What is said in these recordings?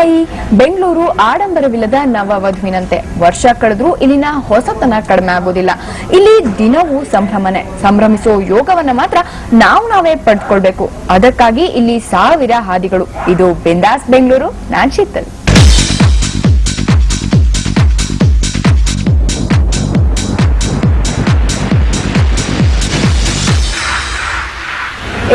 ತಾಯಿ ಬೆಂಗಳೂರು ಆಡಂಬರವಿಲ್ಲದ ನವವಧುವಿನಂತೆ. ವರ್ಷ ಕಳೆದ್ರೂ ಇಲ್ಲಿನ ಹೊಸತನ ಕಡಿಮೆ ಆಗೋದಿಲ್ಲ. ಇಲ್ಲಿ ದಿನವೂ ಸಂಭ್ರಮನೆ. ಸಂಭ್ರಮಿಸೋ ಯೋಗವನ್ನ ಮಾತ್ರ ನಾವೇ ಪಡ್ಕೊಳ್ಬೇಕು. ಅದಕ್ಕಾಗಿ ಇಲ್ಲಿ ಸಾವಿರ ಹಾದಿಗಳು. ಇದು ಬಿಂದಾಸ್ ಬೆಂಗಳೂರು. ನಾನ್ ಶೀತಲ್.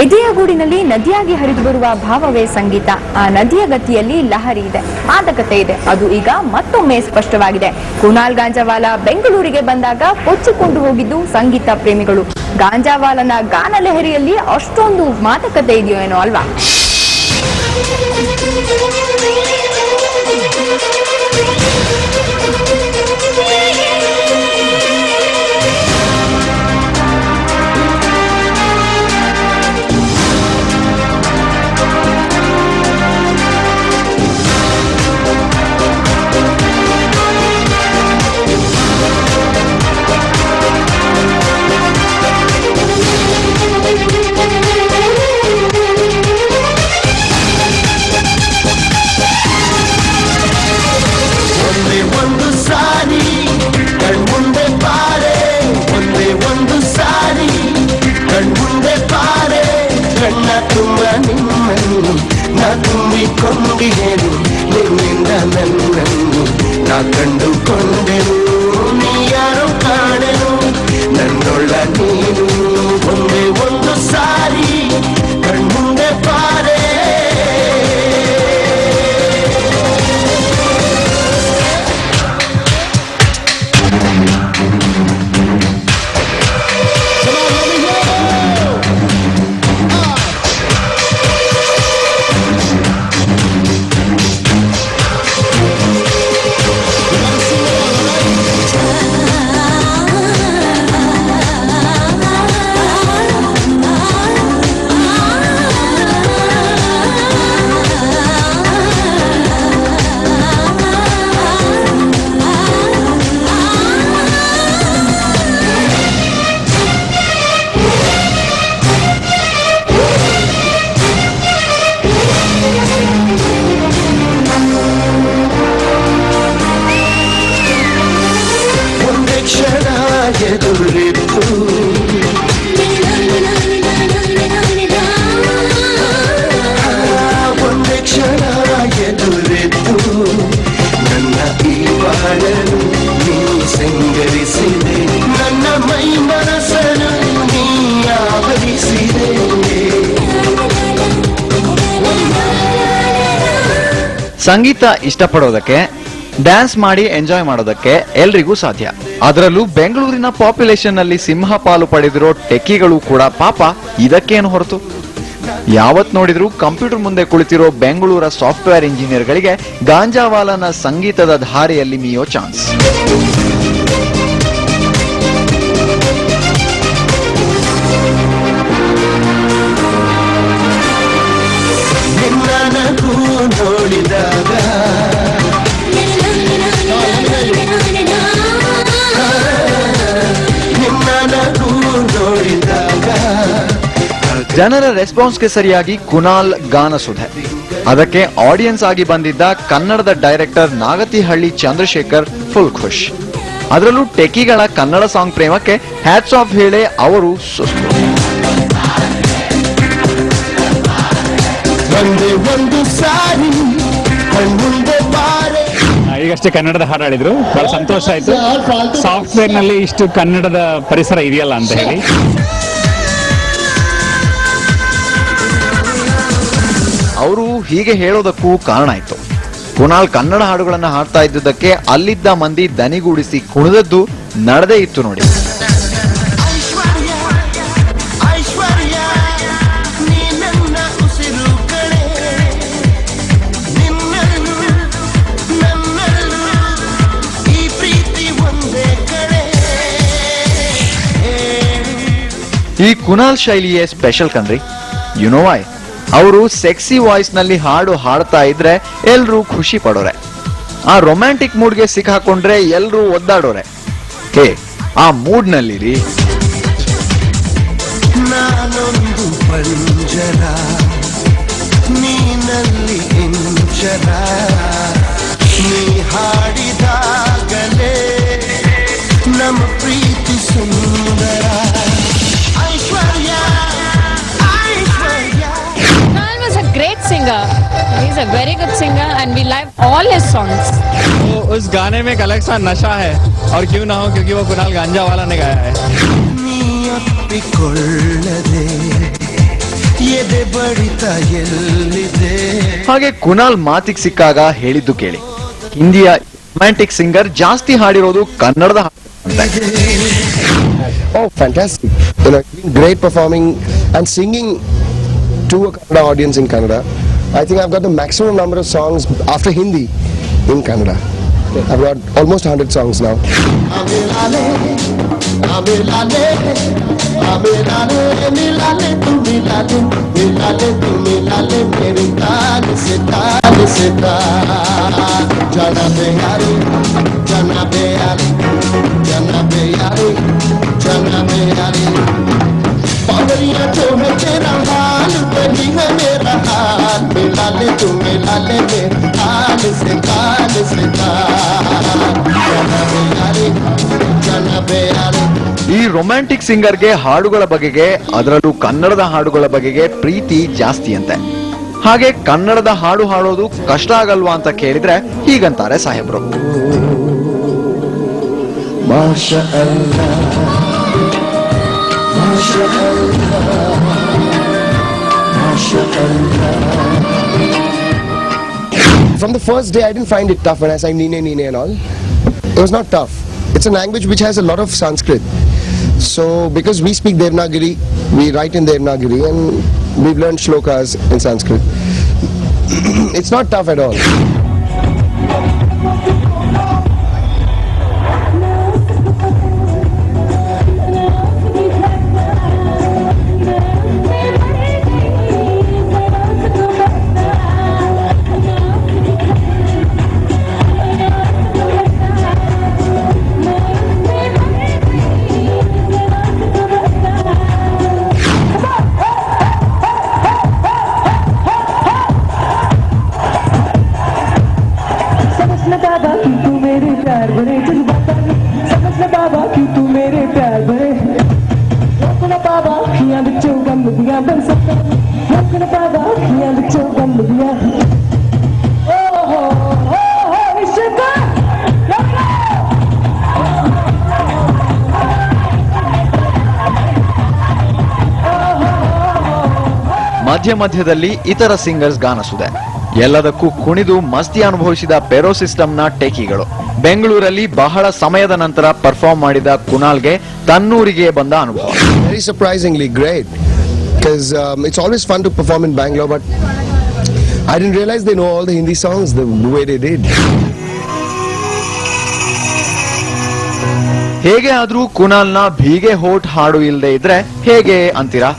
ಎದೆಯ ಗೂಡಿನಲ್ಲಿ ನದಿಯಾಗಿ ಹರಿದು ಬರುವ ಭಾವವೇ ಸಂಗೀತ. ಆ ನದಿಯ ಗತಿಯಲ್ಲಿ ಲಹರಿ ಇದೆ, ಮಾದಕತೆ ಇದೆ. ಅದು ಈಗ ಮತ್ತೊಮ್ಮೆ ಸ್ಪಷ್ಟವಾಗಿದೆ. ಕುನಾಲ್ ಗಾಂಜಾವಾಲ ಬೆಂಗಳೂರಿಗೆ ಬಂದಾಗ ಕೊಚ್ಚಿಕೊಂಡು ಹೋಗಿದ್ದು ಸಂಗೀತ ಪ್ರೇಮಿಗಳು. ಗಾಂಜಾವಾಲನ ಗಾನ ಲಹರಿಯಲ್ಲಿ ಅಷ್ಟೊಂದು ಮಾದಕತೆ ಇದೆಯೋ ಏನೋ ಅಲ್ವಾ? ತುಂಬಿಕೊಂಡಿರು ನಿನ್ನಿಂದ ನನ್ನನ್ನು ನಾ ಕಂಡುಕೊಂಡೆನು. ನೀ ಯಾರು ಕಾಣೆನು ನನ್ನೊಳ್ಳ ನೀನು ಒಂದೇ ಒಂದು ಸಾರಿ ಕಣ್ಮುಂದೆ ಬಾರೆ. ಸಂಗೀತ ಇಷ್ಟಪಡೋದಕ್ಕೆ, ಡ್ಯಾನ್ಸ್ ಮಾಡಿ ಎಂಜಾಯ್ ಮಾಡೋದಕ್ಕೆ ಎಲ್ರಿಗೂ ಸಾಧ್ಯ. ಅದರಲ್ಲೂ ಬೆಂಗಳೂರಿನ ಪಾಪ್ಯುಲೇಷನ್ ನಲ್ಲಿ ಸಿಂಹ ಪಾಲು ಪಡೆದಿರೋ ಟೆಕ್ಕಿಗಳು ಕೂಡ ಪಾಪ ಇದಕ್ಕೇನು ಹೊರತು. ಯಾವತ್ ನೋಡಿದ್ರು ಕಂಪ್ಯೂಟರ್ ಮುಂದೆ ಕುಳಿತಿರೋ ಬೆಂಗಳೂರ ಸಾಫ್ಟ್ವೇರ್ ಇಂಜಿನಿಯರ್ಗಳಿಗೆ ಗಾಂಜಾವಾಲನ ಸಂಗೀತದ ಧಾರೆಯಲ್ಲಿ ಮೀಯೋ ಚಾನ್ಸ್. ಜನರ ರೆಸ್ಪಾನ್ಸ್ಗೆ ಸರಿಯಾಗಿ ಕುನಾಲ್ ಗಾನ ಸುಧೆ. ಅದಕ್ಕೆ ಆಡಿಯನ್ಸ್ ಆಗಿ ಬಂದಿದ್ದ ಕನ್ನಡದ ಡೈರೆಕ್ಟರ್ ನಾಗತಿಹಳ್ಳಿ ಚಂದ್ರಶೇಖರ್ ಫುಲ್ ಖುಷ್. ಅದರಲ್ಲೂ ಟೆಕಿಗಳ ಕನ್ನಡ ಸಾಂಗ್ ಪ್ರೇಮಕ್ಕೆ ಹ್ಯಾಟ್ಸ್ ಆಫ್ ಹೇಳಿ ಅವರು ಸುಸ್ತು. ಈಗಷ್ಟೇ ಕನ್ನಡದ ಹಾಡು ಹಾಡಿದ್ರು, ಬಹಳ ಸಂತೋಷ ಆಯ್ತು. ಸಾಫ್ಟ್ವೇರ್ ನಲ್ಲಿ ಇಷ್ಟು ಕನ್ನಡದ ಪರಿಸರ ಇದೆಯಲ್ಲ ಅಂತ ಹೇಳಿ. ಅವರು ಹೀಗೆ ಹೇಳೋದಕ್ಕೂ ಕಾರಣ ಆಯ್ತು. ಕುನಾಲ್ ಕನ್ನಡ ಹಾಡುಗಳನ್ನ ಹಾಡ್ತಾ ಇದ್ದುದಕ್ಕೆ ಅಲ್ಲಿದ್ದ ಮಂದಿ ದನಿಗೂಡಿಸಿ ಕುಣಿದದ್ದು ನಡೆದೇ ಇತ್ತು ನೋಡಿ. ಈ ಕುನಾಲ್ ಶೈಲಿಯೇ ಸ್ಪೆಷಲ್ ಕಣ್ರಿ. You know why? ಅವರು ಸೆಕ್ಸಿ ವಾಯ್ಸ್ ನಲ್ಲಿ ಹಾಡು ಹಾಡ್ತಾ ಇದ್ರೆ ಎಲ್ರೂ ಖುಷಿ ಪಡೋರೆ. ಆ ರೊಮ್ಯಾಂಟಿಕ್ ಮೂಡ್ಗೆ ಸಿಕ್ಕಾಕೊಂಡ್ರೆ ಎಲ್ರೂ ಒದ್ದಾಡೋರೆ. ಹೇ, ಆ ಮೂಡ್ ನಲ್ಲಿರಿ. ನಾನೊಂದು ಪಂಜರ ನೀನಲ್ಲಿ ಅಕ್ಷರ ನೀ ಹಾಡಿದಾಗಲೇ ನಮ್ಮ ಪ್ರೀತಿ ಸುಂದರ ಐಶ್ವರ್ಯ ಐಶ್ವರ್ಯ. Kunal was a great singer. He's a very good singer and we like all his songs. तो उस गाने में एक अलग सा नशा है और क्यों ना हो क्योंकि वो कुणाल गांजा वाला ने गाया है. ನೀ ಅಪ್ಪಿಕೊಳ್ಳದೆ ಎದೆ ಬಡಿತ ಎಲ್ಲಿದೆ. ಹಾಗೆ ಕುನಾಲ್ ಮಾತಿಗೆ ಸಿಕ್ಕಾಗ ಹೇಳಿದ್ದು ಕೇಳಿ, ಹಿಂದಿಯ ರೊಮ್ಯಾಂಟಿಕ್ ಸಿಂಗರ್ ಜಾಸ್ತಿ ಹಾಡಿರೋದು ಕನ್ನಡದ ಹಾಡು ಅಂತೆ. Oh, fantastic. You know, great performing and singing to a Kannada audience in Kannada. I think I've got the maximum number of songs after Hindi in Kannada. I've got almost 100 songs now. Amelale, amelale, amelale, milale, tu milale, milale, tu milale, mere taal se taal. Jana beyari, jana beyari, jana beyari, jana beyari. पावरिया जो है तेरा हाल वही है मेरा हाल. मिलाले तू मिलाले मेरे हाल से ताल से ताल. जना बयारे जना बयारे. ಈ ರೊಮ್ಯಾಂಟಿಕ್ ಸಿಂಗರ್ಗೆ ಹಾಡುಗಳ ಬಗೆಗೆ, ಅದರಲ್ಲೂ ಕನ್ನಡದ ಹಾಡುಗಳ ಬಗೆಗೆ ಪ್ರೀತಿ ಜಾಸ್ತಿ ಅಂತೆ. ಹಾಗೆ ಕನ್ನಡದ ಹಾಡು ಹಾಡೋದು ಕಷ್ಟ ಆಗಲ್ವಾ ಅಂತ ಕೇಳಿದ್ರೆ ಹೀಗಂತಾರೆ ಸಾಹೇಬ್ರು. ಮಾಶಾ ಅಲ್ಲಾಹ್ ಮಾಶಾ ಅಲ್ಲಾಹ್ ಮಾಶಾ ಅಲ್ಲಾಹ್. From the first day, I didn't find it tough when I sang Nine Nine and all. It was not tough. It's a language which has a lot of Sanskrit. So, because we speak Devanagari, we write in Devanagari, and we've learned shlokas in Sanskrit. It's not tough at all. समझना बाबा क्यों तू मेरे प्यार भरे जज्बाता ने. समझना बाबा क्यों तू मेरे प्यार भरे. रोकना बाबा अखियां विचों गल दियां बन सकता. रोकना बाबा अखियां विचों गल दियां. ओ हो इश्क ಮಧ್ಯ ಮಧ್ಯದಲ್ಲಿ ಇತರ ಸಿಂಗರ್ಸ್ ಗಾನಸುದೆ. ಎಲ್ಲದಕ್ಕೂ ಕುಣಿದು ಮಸ್ತಿ ಅನುಭವಿಸಿದ ಪೆರೋ ಸಿಸ್ಟಮ್ನ ಟೇಕಿಗಳು. ಬೆಂಗಳೂರಲ್ಲಿ ಬಹಳ ಸಮಯದ ನಂತರ ಪರ್ಫಾರ್ಮ್ ಮಾಡಿದ ಕುನಾಲ್ಗೆ ತನ್ನೂರಿಗೆ ಬಂದ ಅನುಭವ. Very surprisingly great. Because it's always fun to perform in Bangalore, but I didn't realize they know all the Hindi songs the way they did. ಹೇಗೆ ಆದ್ರೂ ಕುನಾಲ್ನ ಭೀಗೆ ಹೋಟ್ ಹಾಡು ಇಲ್ಲದೆ ಇದ್ರೆ ಹೇಗೆ ಅಂತೀರಾ?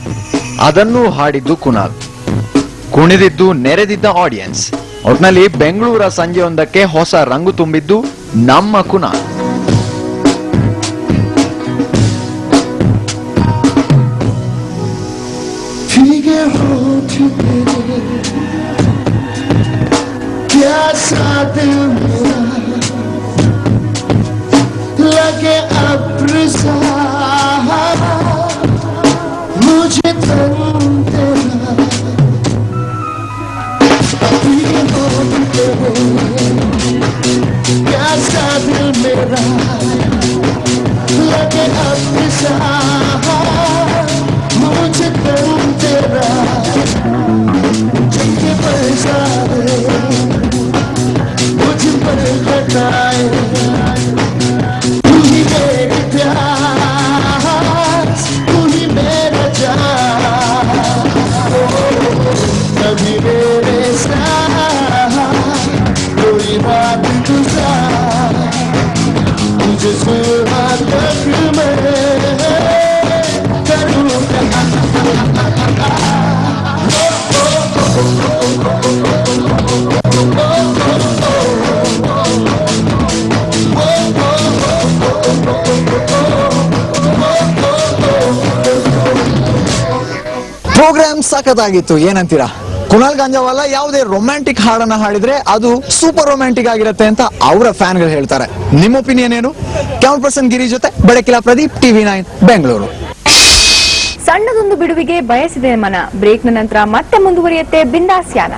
ಅದನ್ನೂ ಹಾಡಿದ್ದು ಕುನಾಲ್, ಕುಣಿದಿದ್ದು ನೆರೆದಿದ್ದ ಆಡಿಯನ್ಸ್. ಒಟ್ನಲ್ಲಿ ಬೆಂಗಳೂರ ಸಂಜೆಯೊಂದಕ್ಕೆ ಹೊಸ ರಂಗು ತುಂಬಿದ್ದು ನಮ್ಮ ಕುನಾಲ್. भीगे होठ तेरे प्यासा दिल मेरा लगे अब्र सा मुझे तंग तेरा. भीगे होठ तेरे प्यासा दिल मेरा लगे अब्र सा मुझे तंग तेरा. जिनके बरसाए मुझ पर घटाए तू ही मेरे प्यार तू ही मेरा जान. कभी मेरे साथ कोई बात गुजार तुझे सुना तक मैं ಪ್ರೋಗ್ರಾಮ್ ಸಖತ್ತಾಗಿತ್ತು, ಏನಂತೀರಾ? ಕುನಾಲ್ ಗಾಂಜಾವಾಲ ಯಾವುದೇ ರೊಮ್ಯಾಂಟಿಕ್ ಹಾಡನ್ನ ಹಾಡಿದ್ರೆ ಅದು ಸೂಪರ್ ರೊಮ್ಯಾಂಟಿಕ್ ಆಗಿರುತ್ತೆ ಅಂತ ಅವರ ಫ್ಯಾನ್ಗಳು ಹೇಳ್ತಾರೆ. ನಿಮ್ಮ ಒಪಿನಿಯನ್ ಏನು? ಕ್ಯಾಮರಾ ಪರ್ಸನ್ ಗಿರಿ ಜೊತೆ ಬೆಳಕಿಲ ಪ್ರದೀಪ್, TV9 ಬೆಂಗಳೂರು. ಸಣ್ಣದೊಂದು ಬಿಡುವಿಗೆ ಬಯಸಿದೆ ಮನ. ಬ್ರೇಕ್ನ ನಂತರ ಮತ್ತೆ ಮುಂದುವರಿಯುತ್ತೆ ಬಿಂದಾಸ್ ಯಾನ.